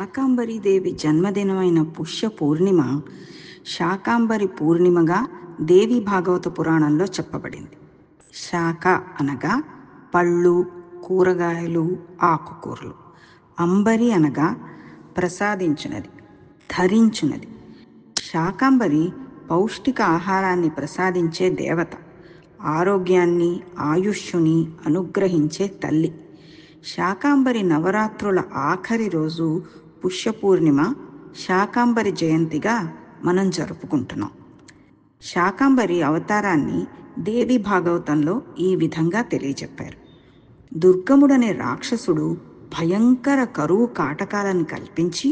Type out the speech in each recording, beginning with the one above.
శాకాంబరీదేవి జన్మదినమైన పుష్య పూర్ణిమ శాకాంబరి పూర్ణిమగా దేవి భాగవత పురాణంలో చెప్పబడింది. శాక అనగా పళ్ళు, కూరగాయలు, ఆకుకూరలు. అంబరి అనగా ప్రసాదించునది, ధరించునది. శాకాంబరి పౌష్టిక ఆహారాన్ని ప్రసాదించే దేవత, ఆరోగ్యాన్ని, ఆయుష్యుని అనుగ్రహించే తల్లి. శాకాంబరి నవరాత్రుల ఆఖరి రోజు పుష్యపూర్ణిమ శాకాంబరి జయంతిగా మనం జరుపుకుంటున్నాం. శాకాంబరి అవతారాన్ని దేవి భాగవతంలో ఈ విధంగా తెలియజెప్పారు. దుర్గముడనే రాక్షసుడు భయంకర కరువు కాటకాలను కల్పించి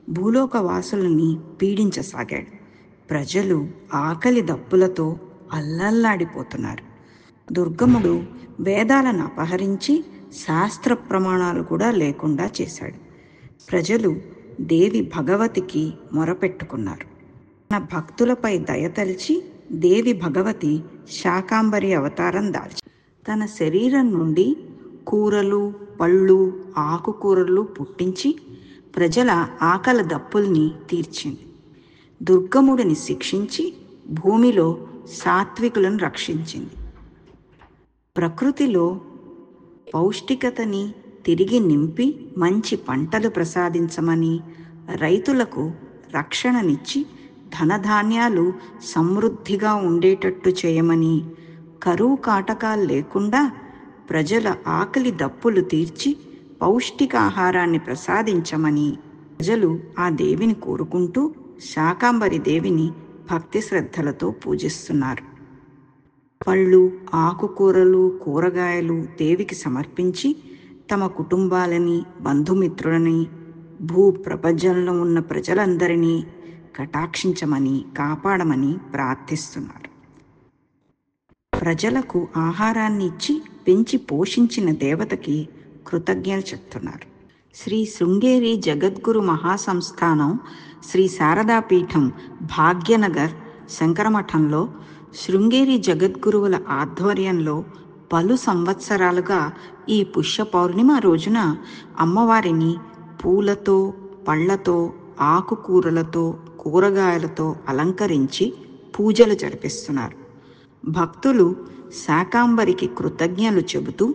భూలోక వాసులని పీడించసాగాడు. ప్రజలు ఆకలి దప్పులతో అల్లల్లాడిపోతున్నారు. దుర్గముడు వేదాలను అపహరించి శాస్త్ర ప్రమాణాలు కూడా లేకుండా చేశాడు. ప్రజలు దేవి భగవతికి మొరపెట్టుకున్నారు. తన భక్తులపై దయతలిచి దేవి భగవతి శాకాంబరి అవతారం దాల్చి తన శరీరం నుండి కూరలు, పళ్ళు, ఆకుకూరలు పుట్టించి ప్రజల ఆకలి దప్పుల్ని తీర్చింది. దుర్గముడిని శిక్షించి భూమిలో సాత్వికులను రక్షించింది. ప్రకృతిలో పౌష్టికతని తిరిగి నింపి మంచి పంటలు ప్రసాదించమని, రైతులకు రక్షణనిచ్చి ధనధాన్యాలు సమృద్ధిగా ఉండేటట్టు చేయమని, కరువు కాటకాలు లేకుండా ప్రజల ఆకలి దప్పులు తీర్చి పౌష్టికాహారాన్ని ప్రసాదించమని ప్రజలు ఆ దేవిని కోరుకుంటూ శాకాంబరి దేవిని భక్తి శ్రద్ధలతో పూజిస్తున్నారు. పళ్ళు, ఆకుకూరలు, కూరగాయలు దేవికి సమర్పించి తమ కుటుంబాలని, బంధుమిత్రులని, భూ ప్రపంచంలో ఉన్న ప్రజలందరినీ కటాక్షించమని, కాపాడమని ప్రార్థిస్తున్నారు. ప్రజలకు ఆహారాన్ని ఇచ్చి పెంచి పోషించిన దేవతకి కృతజ్ఞతలు చెప్తున్నారు. శ్రీ శృంగేరి జగద్గురు మహాసంస్థానం శ్రీ శారదాపీఠం భాగ్యనగర్ శంకరమఠంలో శృంగేరి జగద్గురువుల ఆధ్వర్యంలో పలు సంవత్సరాలుగా ఈ పుష్య పౌర్ణిమ రోజున అమ్మవారిని పూలతో, పళ్లతో, ఆకుకూరలతో, కూరగాయలతో అలంకరించి పూజలు జరిపిస్తున్నారు. భక్తులు శాకాంబరికి కృతజ్ఞతలు చెబుతూ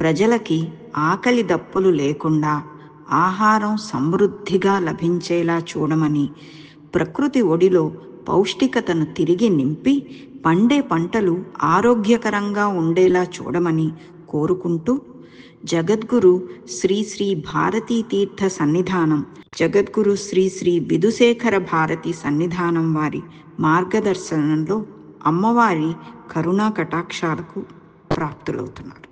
ప్రజలకి ఆకలి దప్పులు లేకుండా ఆహారం సమృద్ధిగా లభించేలా చూడమని, ప్రకృతి ఒడిలో పౌష్టికతను తిరిగి నింపి పండే పంటలు ఆరోగ్యకరంగా ఉండేలా చూడమని కోరుకుంటూ జగద్గురు శ్రీ శ్రీ భారతీ తీర్థ సన్నిధానం, జగద్గురు శ్రీ శ్రీ విధుశేఖర భారతి సన్నిధానం వారి మార్గదర్శనంలో అమ్మవారి కరుణా కటాక్షాలకు ప్రాప్తులవుతున్నారు.